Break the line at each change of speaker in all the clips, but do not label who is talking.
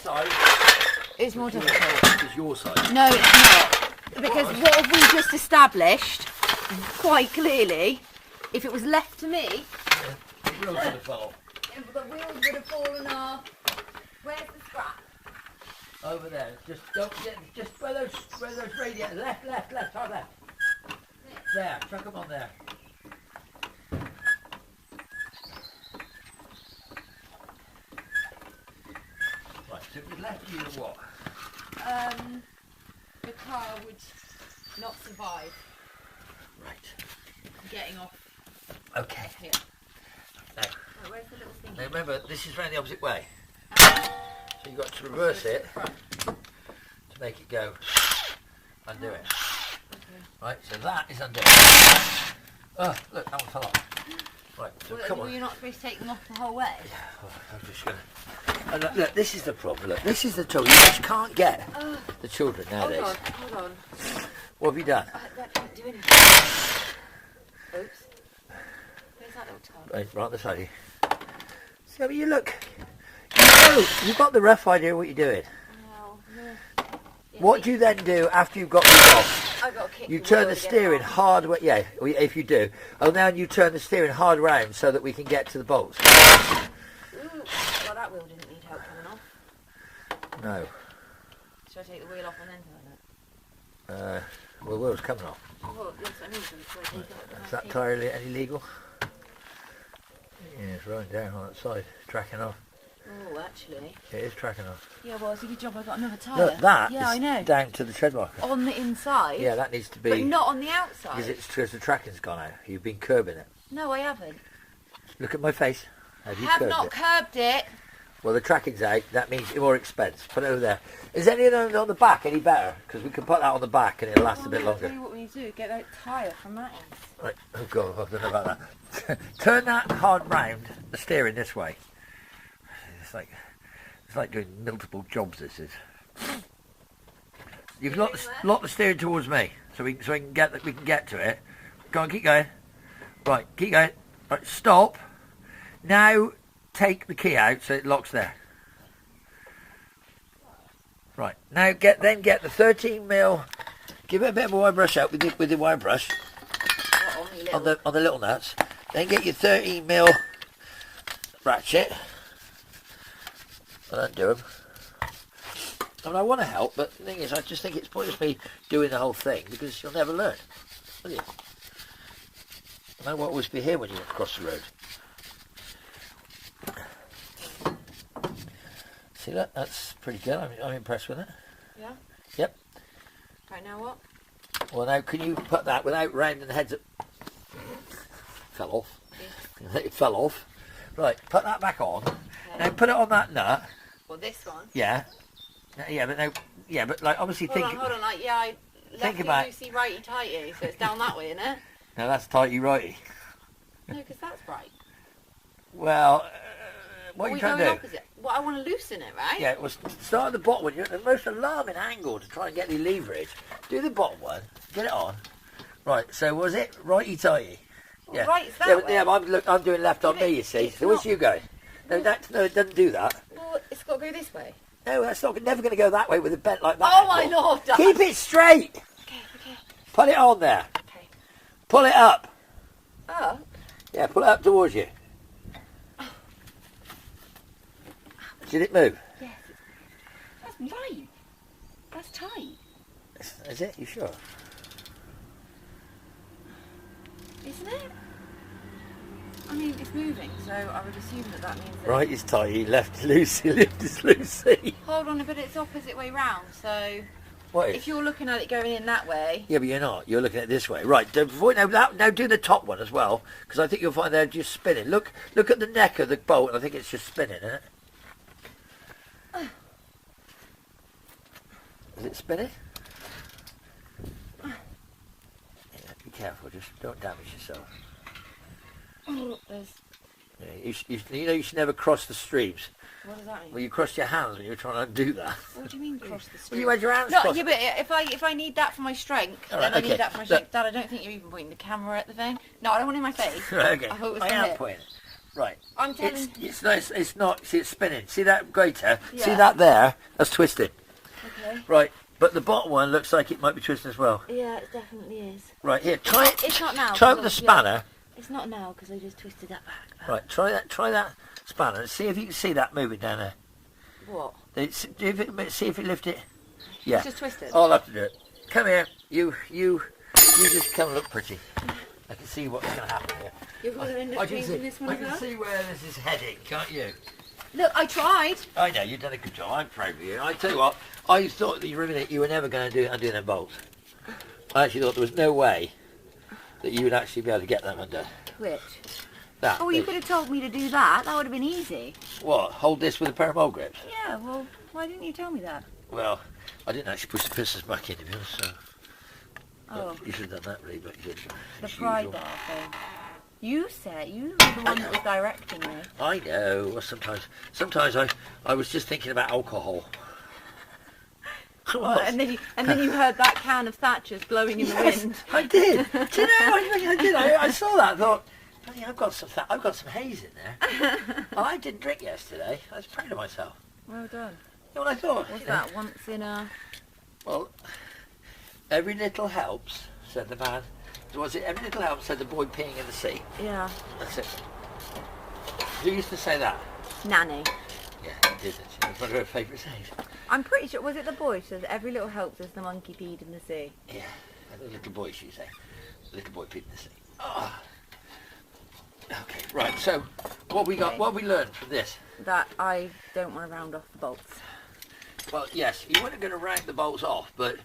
side
It's more difficult.
is your side.
No, it's not. Because what have we just established, quite clearly, if it was left to me,
The wheels would have fell off.
the wheels would have fallen off. Where's the scrap?
Over there. Just don't get, just where those radiators. Left, hard left. There, chuck them on there. Right, so if we left you what?
The car would not survive
Right.
getting off
Okay.
here.
Now,
Oh, where's the little thing?
now remember, this is round the opposite way.
Uh,
So you've got to reverse it
front.
to make it go. Undo it.
Okay.
Right, so that is undone. Oh, look, that one fell off. Right, so
Well,
come
were
on.
you not supposed to take them off the whole way?
Oh, I'm just gonna. And look, this is the problem. Look, this is the trouble. You just can't get the children nowadays.
Hold on.
What have you done?
That didn't do anything. Oops. Where's that little tub?
Right on the side here. See, I mean, you look. You know, you've got the rough idea what you're doing.
Oh, no. Yeah,
What do you then do after you've got these off?
I've got to kick
You
the
turn
wheel
the
to get
steering
off.
hard. Yeah, if you do. Oh, now you turn the steering hard round so that we can get to the bolts.
Ooh, well, that wheel didn't need help coming off.
No.
Should I take the wheel off and then turn it?
Well, the wheel's coming off.
Well, yes, I need to. So I take it.
Is that tyre any legal? Yeah, it's rolling down on that side, tracking off.
Oh, actually.
It is tracking off.
Yeah, well, it's a good job I got another tyre.
Look, that
Yeah,
is
I know.
down to the tread marker.
On the inside.
Yeah, that needs to be.
But not on the outside.
Because the tracking's gone out. You've been curbing it.
No, I haven't.
Look at my face. Have you
Have
curbed
not
it?
curbed it.
Well, the tracking's out. That means more expense. Put it over there. Is any of them on the back any better? Because we can put that on the back and it'll last a bit
I'll tell
longer.
you what we need to do. Get that tyre from that end.
Right. Oh God, I don't know about that. Turn that hard round. The steering this way. It's like doing multiple jobs. This is. You've locked the steering towards me, so we can get to it. Go on, keep going. Right, keep going. Right, stop. Now take the key out so it locks there. Right, now get the 13mm. Give it a bit of a wire brush out with the wire brush on the little nuts. Then get your 13mm ratchet and undo them. I mean, I want to help, but the thing is, I just think it's pointless me doing the whole thing because you'll never learn, will you? I won't always be here when you cross the road. See that? That's pretty good. I'm impressed with it.
Yeah?
Yep.
Right, now what?
Well, now can you put that without rounding the heads up? Fell off.
Yeah.
It fell off. Right, put that back on.
Okay.
Now put it on that nut.
Well, this one.
Yeah. Yeah, but now, yeah, but like obviously
Hold
think.
on, hold on. I lefty
about-
loosey, righty tighty, so it's down that way, isn't it?
Now that's tighty righty.
No, because that's right.
Well, what are
we
you trying
going
to do?
opposite. Well, I want to loosen it, right?
Yeah, well, start at the bottom one. You're at the most alarming angle to try and get the leverage. Do the bottom one. Get it on. Right. So was it righty tighty?
Well, right, it's that
yeah,
way.
yeah. But I'm doing left on me. You see.
It's
So where's
not.
you going? No, no, it doesn't do that.
Well, it's got to go this way.
No, that's never going to go that way with a bent like that.
Oh, my
angle.
Lord, Dad.
Keep it straight.
Okay.
Put it on there.
Okay.
Pull it up.
Oh.
Yeah, pull it up towards you. Did it move?
Yes. That's right. That's tight.
Is it? You sure?
Isn't it? I mean, it's moving, so I would assume that means that...
Right is tighty, left loosey, left is loosey.
Hold on, but it's opposite way round, so...
What is?
If you're looking at it going in that way...
Yeah, but you're not. You're looking at it this way. Right, now do the top one as well, because I think you'll find they're just spinning. Look at the neck of the bolt, and I think it's just spinning, isn't it? Is it spinning? Yeah, be careful, just don't damage yourself.
Oh, there's...
Yeah, you should never cross the streams.
What does that mean?
Well, you crossed your hands when you were trying to do that.
What do you mean cross the street?
Well, you had your hands
No,
crossed.
yeah, but if I need that for my strength,
All
then
right,
I
okay.
need that for my
Look.
strength. Dad, I don't think you're even pointing the camera at the thing. No, I don't want it in my face.
Okay,
I thought it was
I
from
am
here.
pointing. Right.
I'm telling
It's nice. It's not. See, it's spinning. See that grater?
Yeah.
See that there? That's twisted.
Okay.
Right. But the bottom one looks like it might be twisted as well.
Yeah, it definitely is.
Right here. Try it.
It's not now.
Try with the spanner.
It's not now because I just twisted that back.
Right. Try that. Try that spanner. See if you can see that moving down there.
What?
See if it lift it. Yeah.
It's just twisted.
I'll have to do it. Come here. You just come look pretty. I can see what's going to happen here.
You're going to end up changing this one
I
as
can
well?
see where this is heading, can't you?
Look, I tried.
I know, you've done a good job. I'm proud of you. I tell you what, I thought that you were never going to undo them bolts. I actually thought there was no way that you would actually be able to get them undone.
Which?
That.
Oh, you
this.
could have told me to do that. That would have been easy.
What? Hold this with a pair of mole grips?
Yeah, well, why didn't you tell me that?
Well, I didn't actually push the pistons back in, to be honest, so...
Oh.
You should have done that, really, but you didn't.
The
As
pry
usual.
bar thing. You were the one that was directing me.
I know. Well, sometimes I was just thinking about alcohol.
Well, and then you heard that can of Thatcher's blowing in the wind.
I did. Do you know? I did. I saw that. And thought, bloody, I've got some haze in there. Well, I didn't drink yesterday. I was proud of myself.
Well done.
You know what I thought?
What's
You know,
that? Once in a...
Well, every little helps, said the man. Was it every little helps? Said the boy peeing in the sea.
Yeah.
That's it. Who used to say that?
Nanny.
Yeah, he did. It was one of her favourite sayings.
I'm pretty sure, was it the boy says every little helps as the monkey peed in the sea?
Yeah, and the little boy, she say. Little boy peed in the sea. Oh. Okay, right. So, what we got?
Okay.
What we learned from this?
That I don't want to round off the bolts.
Well, yes, you weren't going to round the bolts off, but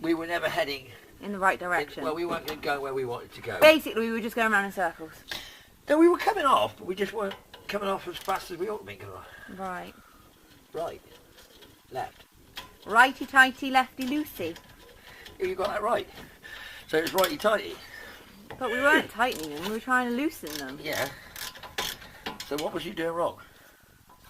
we were never heading.
In the right direction.
Well, we weren't going to go where we wanted to go.
Basically, we were just going around in circles.
No, we were coming off, but we just weren't coming off as fast as we ought to be coming off.
Right.
Right. Left.
Righty-tighty, lefty-loosey.
Yeah, you got that right. So it's righty-tighty.
But we weren't tightening them, we were trying to loosen them.
Yeah. So what was you doing wrong?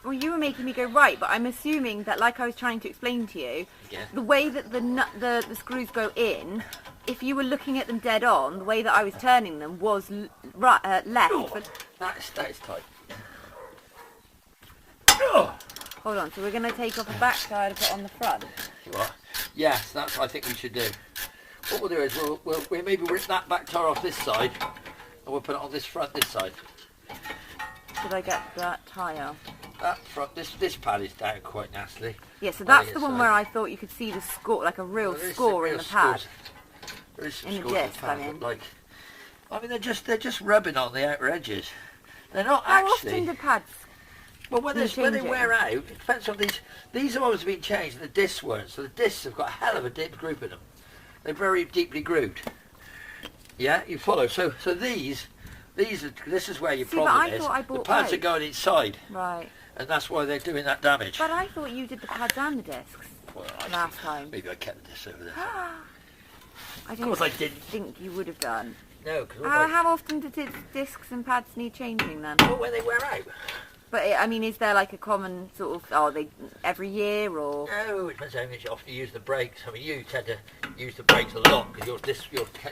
Well, you were making me go right, but I'm assuming that, like I was trying to explain to you,
Yeah.
the way that the screws go in, if you were looking at them dead on, the way that I was turning them was left.
Oh,
But
that is tight. Oh.
hold on, so we're going to take off the back side and put on the front.
You are? Yes, that's what I think we should do. What we'll do is we'll maybe rip that back tire off this side, and we'll put it on this front this side.
Should I get that tyre?
That front, this pad is down quite nastily.
Yeah, so
On
that's
the
the one
inside.
where I thought you could see the score, like a real
Well, there is
score
some
in
real
the pad.
scores. There is some
In the
scores in
disc,
the pad,
I mean.
but like, I mean, they're just rubbing on the outer edges. They're not
How
actually.
often do pads?
Well, when
They're
they
changing.
wear out, it depends on these. These have always been changed, and the discs weren't. So the discs have got a hell of a deep groove in them. They're very deeply grooved. Yeah, you follow. So these are. This is where your
See, but
problem
I
is.
thought I
The
bought
pads are
both.
going inside,
Right.
and that's why they're doing that damage.
But I thought you did the pads and the discs
Well,
last time.
Maybe I kept the discs over there.
I
Of
don't
course I didn't.
think you would have done.
No, because
How often do discs and pads need changing then?
when they wear out.
But I mean, is there like a common sort of, they every year or?
No, it depends how much often you use the brakes. I mean, you tend to use the brakes a lot because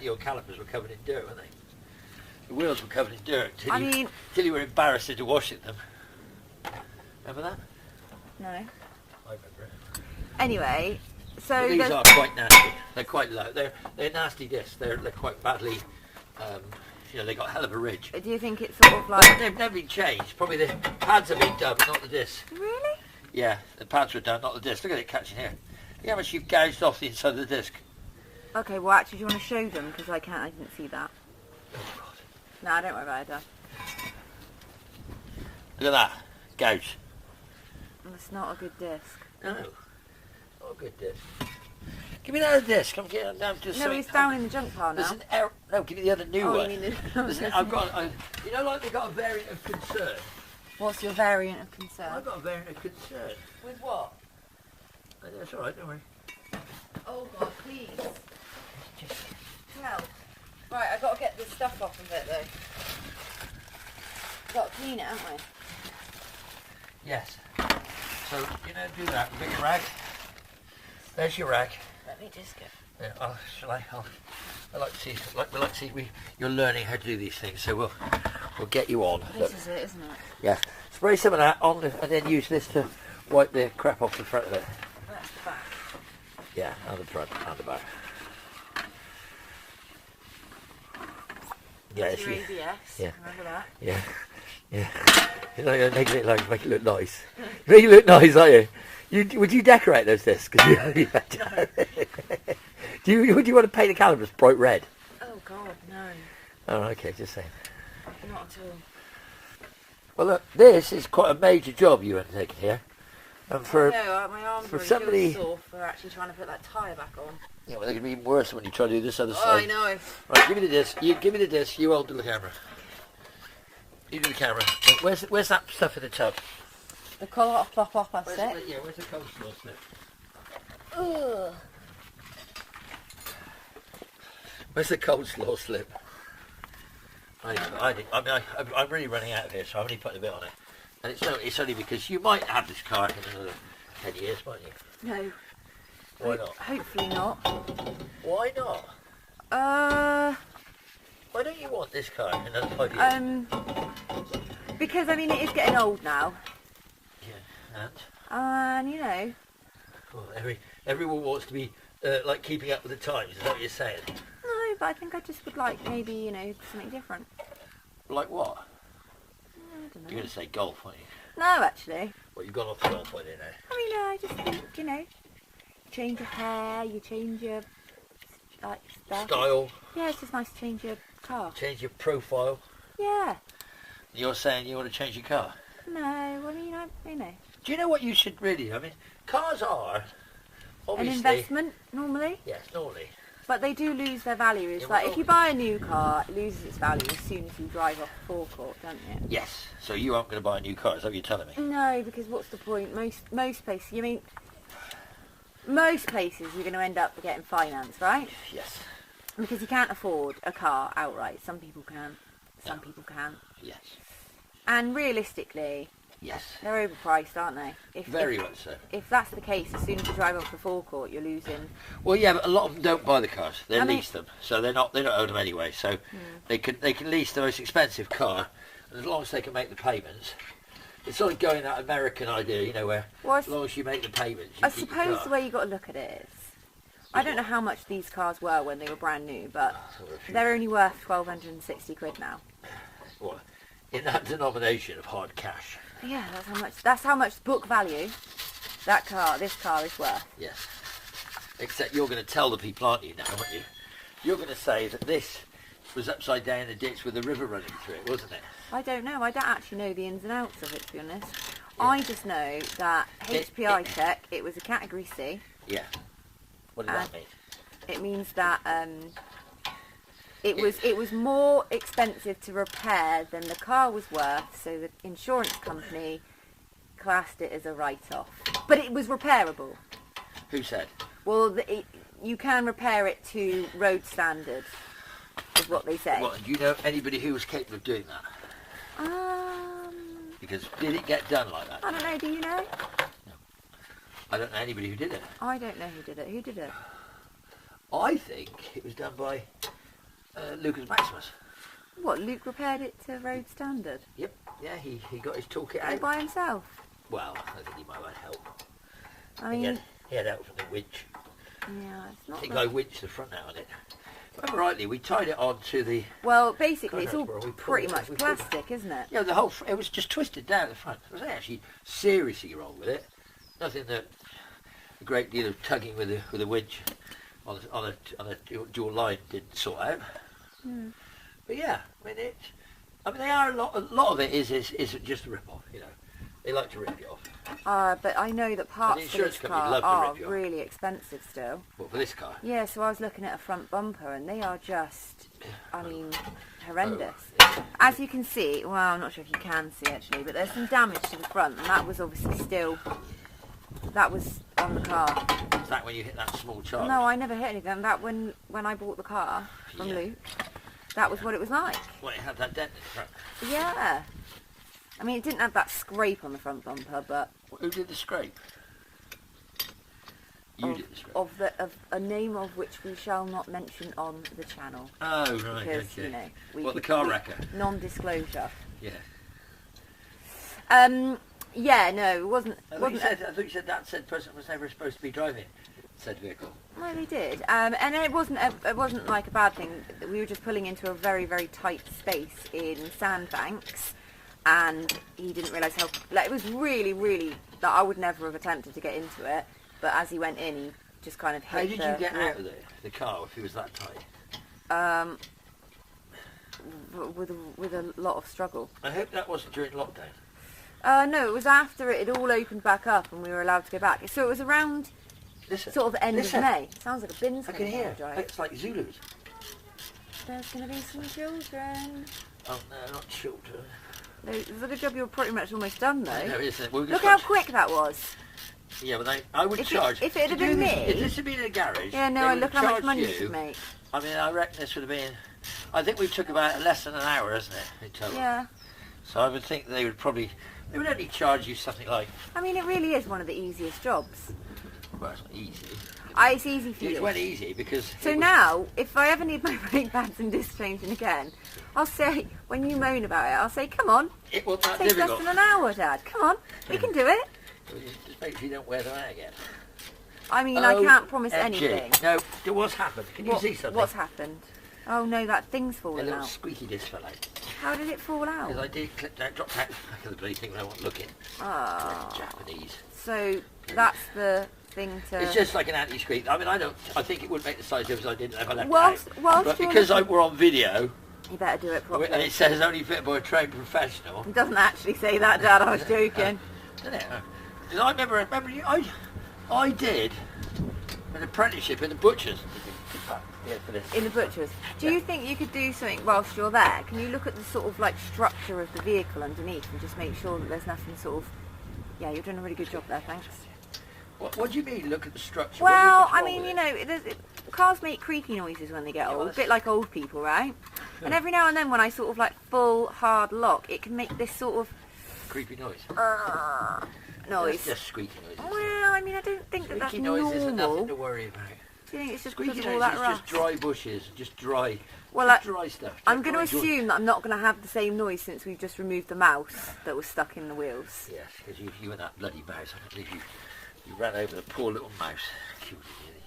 your calipers were covered in dirt, weren't they? The wheels were covered in dirt till you were embarrassed into washing them. Remember that?
No.
I remember it.
Anyway, so
But these
there's-
are quite nasty. They're quite low. They're nasty discs. They're quite badly. They got a hell of a ridge.
do you think it's sort of
But
like
they've never been changed. Probably the pads have been done, but not the discs.
really?
Yeah, the pads were done, not the discs. Look at it catching here. Look how much you've gouged off the inside of the disc.
Okay, well actually, do you want to show them because I didn't see that.
Oh God.
No, don't worry about it. Dad.
Look at that. Gouge.
That's not a good disc.
No. Not a good disc. Give me that other disc. I'm getting down to
No, it's down in the junk pile
There's
now.
an error. No, give me the other new
Oh,
one.
you mean
I've got. Like they got a variant of concern.
What's your variant of concern?
I've got a variant of concern.
With what?
That's all right. Don't worry.
Oh God, please. Help. Right, I've got to get this stuff off of it though. Got to clean it, haven't we?
Yes. So do that. You got your rag. There's your rag.
Let me just get.
Yeah, shall I? I like to see. We like to see. You're learning how to do these things, so we'll will get you on.
This is it, isn't it?
Yeah. Spray some of that on and then use this to wipe the crap off the front of it.
That's the back.
Yeah, on the front, on the back. Yeah,
Your ABS.
yeah.
Remember that?
Yeah, yeah. You know, make it look nice. Make it look nice, aren't you? Would you decorate those discs?
No.
Would you want to paint the calipers bright red?
Oh God, no.
Oh, okay, just saying.
Not at all.
Well, look, this is quite a major job you undertaken here, and for
No, my arms
for
are
somebody-
sore for actually trying to put that tyre back on.
yeah, well, they're going to be even worse when you try to do this other
Oh,
side.
I know.
Right, give me the disc. You give me the disc. You hold the camera. You do the camera. Where's that stuff in the tub?
The colour pop off, that's
Where's
it.
where's the coleslaw slip?
Ugh.
Where's the coleslaw slip? I'm really running out of here, so I'm only putting a bit on it. And it's only because you might have this car in another 10 years, might you?
No.
Why not?
Hopefully not.
Why not? Why don't you want this car in another 5 years?
Because I mean it is getting old now,
Yeah,
and you know.
well, everyone wants to be like keeping up with the times. Is that what you're saying?
No, but I think I just would like maybe something different.
Like what?
I don't
You're
know.
going to say golf, aren't you?
No, actually.
Well, you've gone off the golf, I don't know.
I mean, I just think change your hair, you change your like stuff.
Style,
Yeah, it's just nice to change your car.
change your profile.
Yeah.
You're saying you want to change your car.
No, I mean,
Do you know what you should really do? I mean, cars are
an
obviously
investment normally,
yes, normally.
but they do lose their value. It's
Yeah,
like
well-
if you buy a new car, it loses its value as soon as you drive off the forecourt, don't you?
Yes. So you aren't going to buy a new car? Is that what you're telling me?
No, because what's the point? Most places, most places you're going to end up getting finance, right?
Yes.
Because you can't afford a car outright. Some people can, some
Yeah.
people can't.
Yes.
And realistically,
Yes.
they're overpriced, aren't they?
Very much so.
If that's the case, as soon as you drive off the forecourt, you're losing.
Well, yeah, but a lot of them don't buy the cars. They
I mean-
lease them, so they don't own them anyway. So they can lease the most expensive car, and as long as they can make the payments, it's sort of going that American idea, where
Well,
as long as you make the payments, you
I
keep your
suppose
car.
the way you got to look at it is, I don't know how much these cars were when they were brand new, but they're only worth £1,260 now.
Well, in that denomination of hard cash.
Yeah, that's how much book value this car is worth.
Yes. Except you're going to tell the people, aren't you, now, aren't you? You're going to say that this was upside down in the ditch with a river running through it, wasn't it?
I don't know. I don't actually know the ins and outs of it, to be honest. I just know that HPI check, it was a category C.
Yeah. What does that mean?
It means that it was more expensive to repair than the car was worth, so the insurance company classed it as a write-off. But it was repairable.
Who said?
Well, you can repair it to road standard, is what they say.
Well, do you know anybody who was capable of doing that? Because did it get done like that?
I don't know. Do you know?
I don't know anybody who did it.
I don't know who did it. Who did it?
I think it was done by Lucas Maximus.
What? Luke repaired it to road standard?
Yep. Yeah, he got his toolkit
All
out.
by himself?
Well, I think he might have had help.
I mean,
He had help from the winch.
yeah, it's
I
not.
think I winched the front out on it. If I remember rightly, we tied it on to the...
Well, basically, it's all
Well, we pulled
pretty
it,
much
we pulled it.
plastic, isn't it?
Yeah, the whole... It was just twisted down the front. There was actually seriously wrong with it. Nothing that a great deal of tugging with a winch on a dual line didn't sort out. But yeah, I mean, they are a lot of it is just a rip-off, They like to rip you off.
But I know that parts for
insurance
this
company
car
love to
are
rip you off.
really expensive still.
What, for this car?
Yeah, so I was looking at a front bumper and they are just, horrendous. As you can see, well, I'm not sure if you can see actually, but there's some damage to the front and that was obviously that was on the car.
Is that when you hit that small charge?
No, I never hit anything. That when I bought the car from
Yeah.
Luke, that was what it was like.
Well, it had that dent in the front.
Yeah. I mean, it didn't have that scrape on the front bumper, but
Who did the scrape? You did this, right?
of a name of which we shall not mention on the channel.
Oh, right,
Because,
okay.
you know,
What, the car wrecker?
Non-disclosure.
Yeah.
Yeah, no, it wasn't.
I thought you said that said person was never supposed to be driving said vehicle.
No, they did, and it wasn't like a bad thing. We were just pulling into a very, very tight space in Sandbanks, and he didn't realise how. Like, it was really, really. Like, I would never have attempted to get into it, but as he went in, he just kind of hit.
How did you get out of the car if it was that tight?
With a lot of struggle.
I hope that wasn't during lockdown.
No, it was after it had all opened back up and we were allowed to go back. So it was around sort of end of May. Sounds like a bin.
I can hear. It's like Zulus.
There's going to be some children.
Oh no, not children.
No, it's a good job you're pretty much almost done though.
No, it isn't.
Look how quick that was.
Yeah, but I would
If
charge.
it had been me.
If this had been in a garage.
Yeah, no,
they
I
would
look
have
how much
charged
money you
you.
should make.
I mean, I reckon this would have been. I think we took about less than an hour, isn't it, in total?
Yeah.
So I would think they would only charge you something like.
I mean, it really is one of the easiest jobs.
Well, it's not easy.
It's easy for you.
It went easy because.
So now, if I ever need my brake pads and disc changing again, I'll say, when you moan about it, I'll say, come on.
It wasn't that
It takes less
difficult.
than an hour, Dad. Come on. We can do it.
Just make sure you don't wear them out again.
I mean, I can't promise
OMG.
anything.
No, what's happened? Can you see something?
What's happened? Oh no, that thing's
A
fallen
little
out.
squeaky disc fell out.
How did it fall out?
Because I did clip down, drop out the back of the bloody thing when I wasn't looking.
Oh.
Japanese.
So that's the thing to.
It's just like an anti-squeak. I mean, I think it would make the size difference I didn't if I left
Whilst
it out.
you're
But because we're on video,
you better do it properly.
and it says only fit by a trained professional,
It doesn't actually say that, Dad. I was joking.
doesn't it? Because I remember you, I did an apprenticeship in the butchers. Yeah, for this.
In the butchers. Do you think you could do something whilst you're there? Can you look at the sort of like structure of the vehicle underneath and just make sure that there's nothing sort of. Yeah, you're doing a really good job there. Thanks.
What do you mean? Look at the structure.
Well,
What do
I
you
mean,
control
you know, cars make creaky noises when they get
Yeah, well,
old, a bit like old people, right? And every now and then when I sort of like full hard lock, it can make this sort of
it? Creepy noise.
noise.
It's just squeaky noise.
Well, I mean, I don't think that that's
Squeaky noise isn't
normal.
nothing to worry about.
Do you think it's just
Squeaky
because of all
noise
that
is
rust?
just dry bushes, just dry,
Well,
just dry stuff.
I'm going to
Dry
assume that I'm not going to have the same noise since we've just removed the mouse that was stuck in the wheels.
Yes, because you and that bloody mouse, I can't believe you ran over the poor little mouse. Cute idiot.